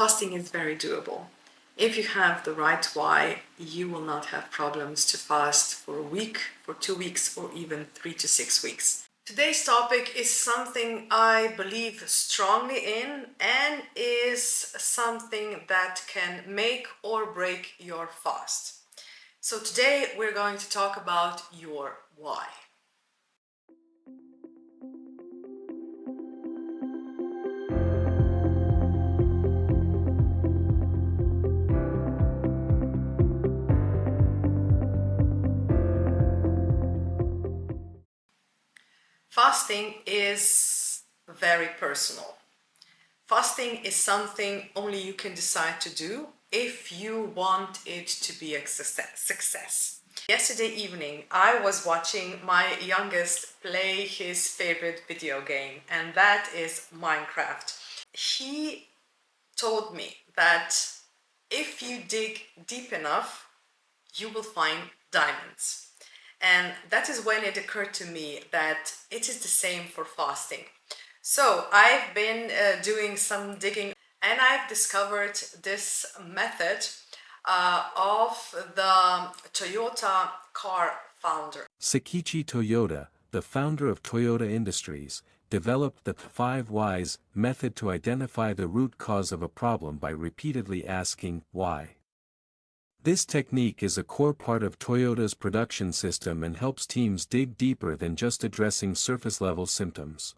Fasting is very doable. If you have the right why, you will not have problems to fast for a week, for 2 weeks, or even 3 to 6 weeks. Today's topic is something I believe strongly in and is something that can make or break your fast. So today we're going to talk about your why. Fasting is very personal. Fasting is something only you can decide to do if you want it to be a success. Yesterday evening, I was watching my youngest play his favorite video game, and that is Minecraft. He told me that if you dig deep enough, you will find diamonds. And that is when it occurred to me that it is the same for fasting. So I've been doing some digging and I've discovered this method of the Toyota car founder. Sakichi Toyoda, the founder of Toyota Industries, developed the 5 Whys method to identify the root cause of a problem by repeatedly asking why. This technique is a core part of Toyota's production system and helps teams dig deeper than just addressing surface-level symptoms.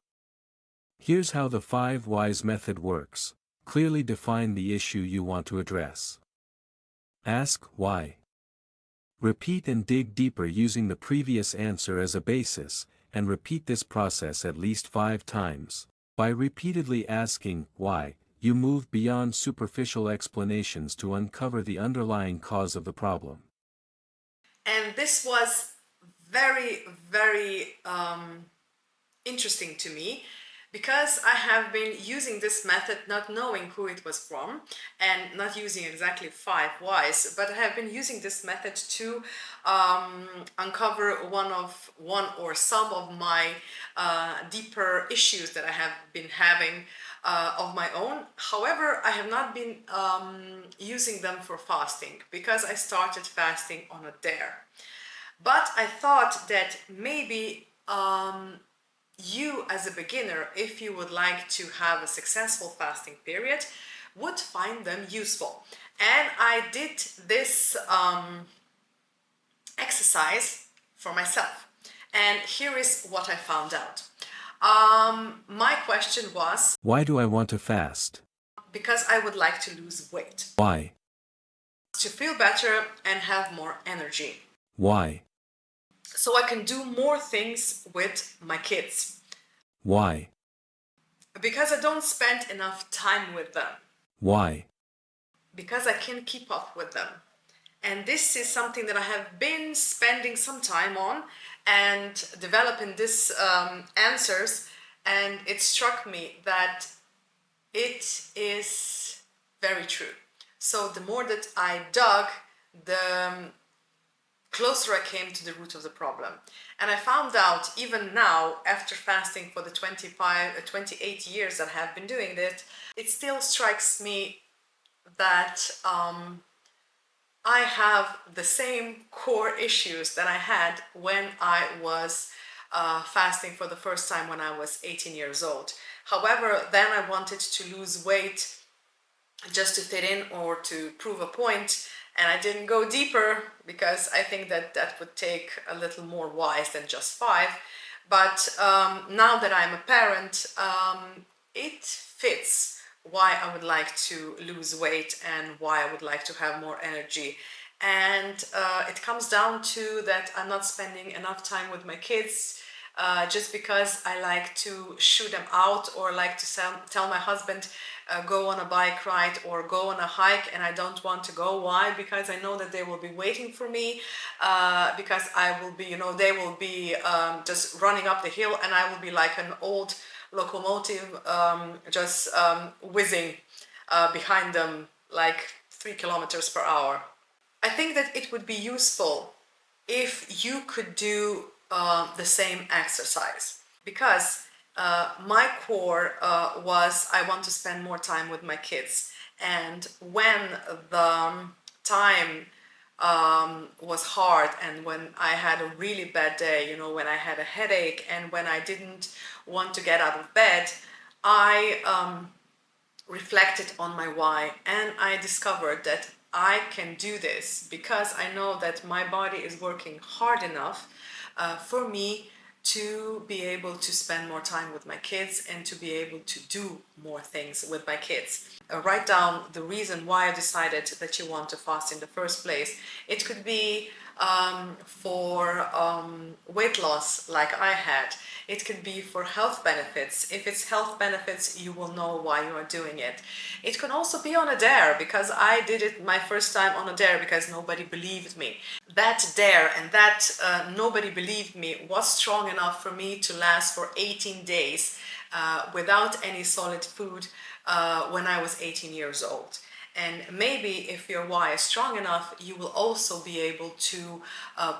Here's how the 5 Whys method works. Clearly define the issue you want to address. Ask why. Repeat and dig deeper using the previous answer as a basis, and repeat this process at least 5 times. By repeatedly asking why, you move beyond superficial explanations to uncover the underlying cause of the problem. And this was very interesting to me because I have been using this method not knowing who it was from and not using exactly 5 whys, but I have been using this method to uncover one or some of my deeper issues that I have been having of my own. However, I have not been using them for fasting because I started fasting on a dare. But I thought that maybe you as a beginner, if you would like to have a successful fasting period, would find them useful. And I did this exercise for myself. And here is what I found out. My question was, why do I want to fast? Because I would like to lose weight. Why? To feel better and have more energy. Why? So I can do more things with my kids. Why? Because I don't spend enough time with them. Why? Because I can't keep up with them. And this is something that I have been spending some time on and developing these answers, and it struck me that it is very true. So the more that I dug, the closer I came to the root of the problem. And I found out even now, after fasting for the 28 years that I have been doing this, it still strikes me that I have the same core issues that I had when I was fasting for the first time when I was 18 years old. However, then I wanted to lose weight just to fit in or to prove a point, and I didn't go deeper because I think that that would take a little more wise than just 5. But now that I'm a parent, it fits why I would like to lose weight and why I would like to have more energy. And it comes down to that I'm not spending enough time with my kids just because I like to shoo them out, or like to tell my husband go on a bike ride or go on a hike, and I don't want to go. Why? Because I know that they will be waiting for me, because I will be, they will be just running up the hill, and I will be like an old locomotive just whizzing behind them like 3 kilometers per hour. I think that it would be useful if you could do the same exercise, because my core was I want to spend more time with my kids, And when the time was hard, and when I had a really bad day, when I had a headache and when I didn't want to get out of bed, I reflected on my why, and I discovered that I can do this because I know that my body is working hard enough for me to be able to spend more time with my kids and to be able to do more things with my kids. Write down the reason why I decided that you want to fast in the first place. It could be for weight loss, like I had. It could be for health benefits. If it's health benefits, you will know why you are doing it. It can also be on a dare, because I did it my first time on a dare because nobody believed me. That dare and that nobody believed me was strong enough for me to last for 18 days without any solid food when I was 18 years old. And maybe if your why is strong enough, you will also be able to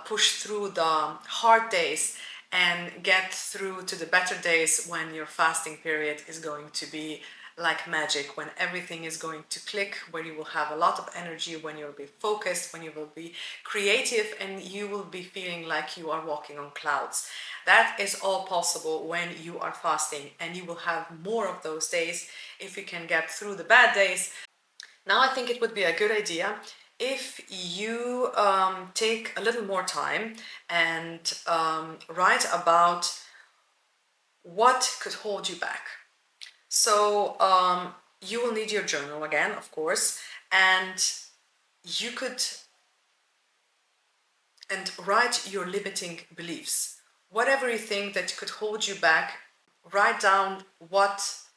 push through the hard days and get through to the better days when your fasting period is going to be like magic, when everything is going to click, where you will have a lot of energy, when you'll be focused, when you will be creative, and you will be feeling like you are walking on clouds. That is all possible when you are fasting, and you will have more of those days if you can get through the bad days. Now I think it would be a good idea if you take a little more time and write about what could hold you back. So you will need your journal again, of course, and you could write your limiting beliefs. Whatever you think that could hold you back, write down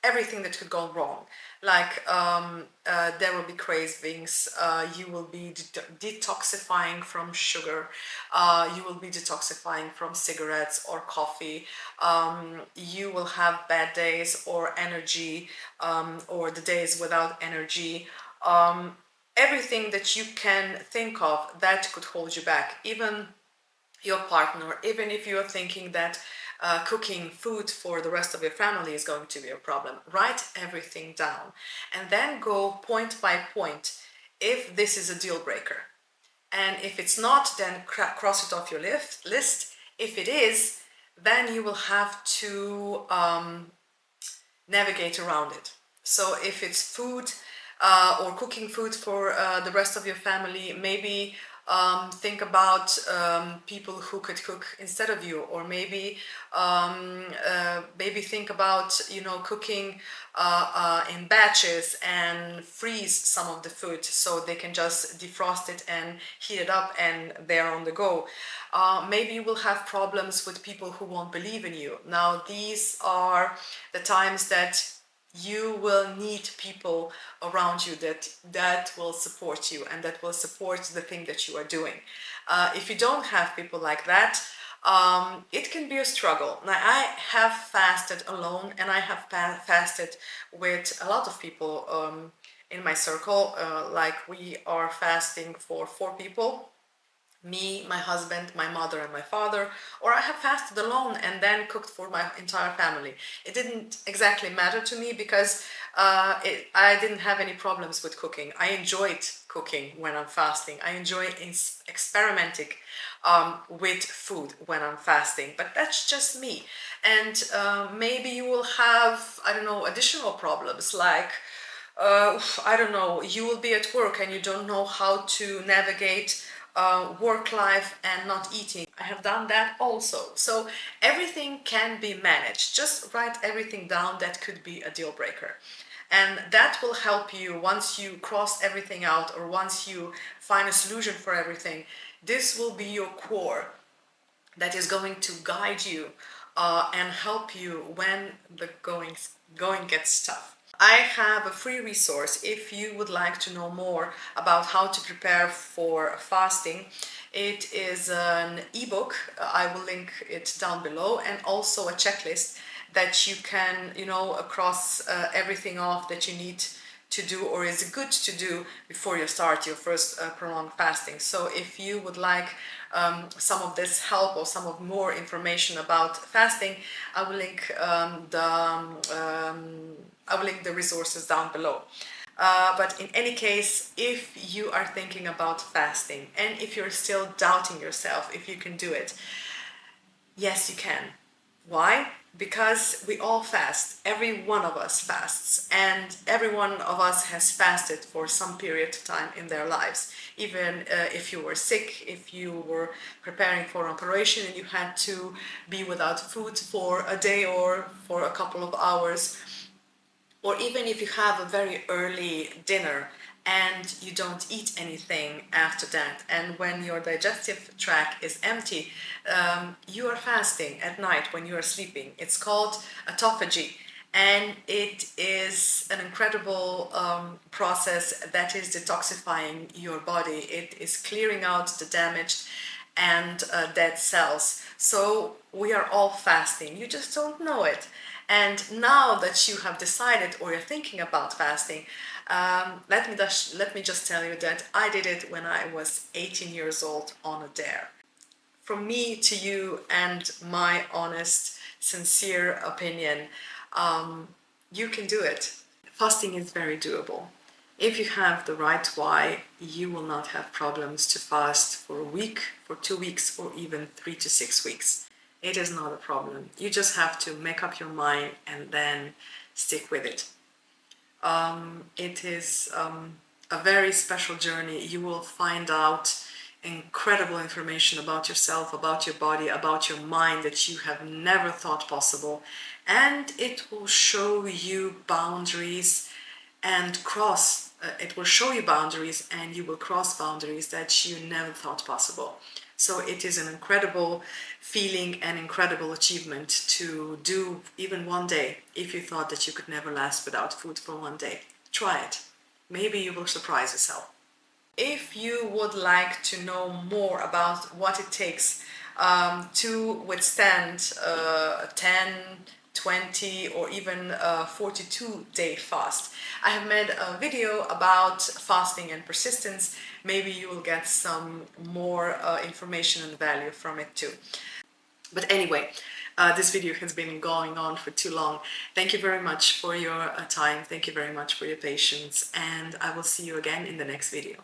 everything that could go wrong. Like there will be cravings, you will be detoxifying from sugar, you will be detoxifying from cigarettes or coffee, you will have bad days or energy, or the days without energy. Everything that you can think of that could hold you back, even your partner, even if you're thinking that cooking food for the rest of your family is going to be a problem. Write everything down and then go point by point if this is a deal breaker. And if it's not, then cross it off your list. If it is, then you will have to navigate around it. So if it's food or cooking food for the rest of your family, maybe think about people who could cook instead of you, or maybe think about cooking in batches and freeze some of the food so they can just defrost it and heat it up and they're on the go. Maybe you will have problems with people who won't believe in you. Now these are the times that you will need people around you that will support you and that will support the thing that you are doing. If you don't have people like that, it can be a struggle. Now, I have fasted alone, and I have fasted with a lot of people in my circle. Like we are fasting for 4 people: me, my husband, my mother, and my father. Or I have fasted alone and then cooked for my entire family. It didn't exactly matter to me because I didn't have any problems with cooking. I enjoyed cooking when I'm fasting. I enjoy experimenting with food when I'm fasting, but that's just me. And maybe you will have, I don't know, additional problems like I don't know, you will be at work and you don't know how to navigate work life and not eating. I have done that also. So everything can be managed. Just write everything down that could be a deal breaker. And that will help you once you cross everything out, or once you find a solution for everything. This will be your core that is going to guide you and help you when the going gets tough. I have a free resource if you would like to know more about how to prepare for fasting. It is an ebook. I will link it down below, and also a checklist that you can, cross everything off that you need to do or is good to do before you start your first prolonged fasting. So if you would like some of this help or some of more information about fasting, I will link the resources down below. But in any case, if you are thinking about fasting and if you're still doubting yourself if you can do it, yes, you can. Why? Because we all fast. Every one of us fasts, and every one of us has fasted for some period of time in their lives. Even if you were sick, if you were preparing for an operation and you had to be without food for a day or for a couple of hours, or even if you have a very early dinner and you don't eat anything after that, and when your digestive tract is empty, you are fasting at night when you are sleeping. It's called autophagy, and it is an incredible process that is detoxifying your body. It is clearing out the damaged and dead cells. So we are all fasting. You just don't know it. And now that you have decided or you're thinking about fasting, let me just tell you that I did it when I was 18 years old on a dare. From me to you and my honest, sincere opinion, you can do it. Fasting is very doable. If you have the right why, you will not have problems to fast for a week, for 2 weeks, or even 3 to 6 weeks. It is not a problem. You just have to make up your mind and then stick with it. It is a very special journey. You will find out incredible information about yourself, about your body, about your mind that you have never thought possible. And it will show you boundaries and it will show you boundaries and you will cross boundaries that you never thought possible. So it is an incredible feeling and incredible achievement to do even one day. If you thought that you could never last without food for one day, try it. Maybe you will surprise yourself. If you would like to know more about what it takes to withstand 10, 20 or even 42-day fast, I have made a video about fasting and persistence. Maybe you will get some more information and value from it too. But anyway, this video has been going on for too long. Thank you very much for your time. Thank you very much for your patience, and I will see you again in the next video.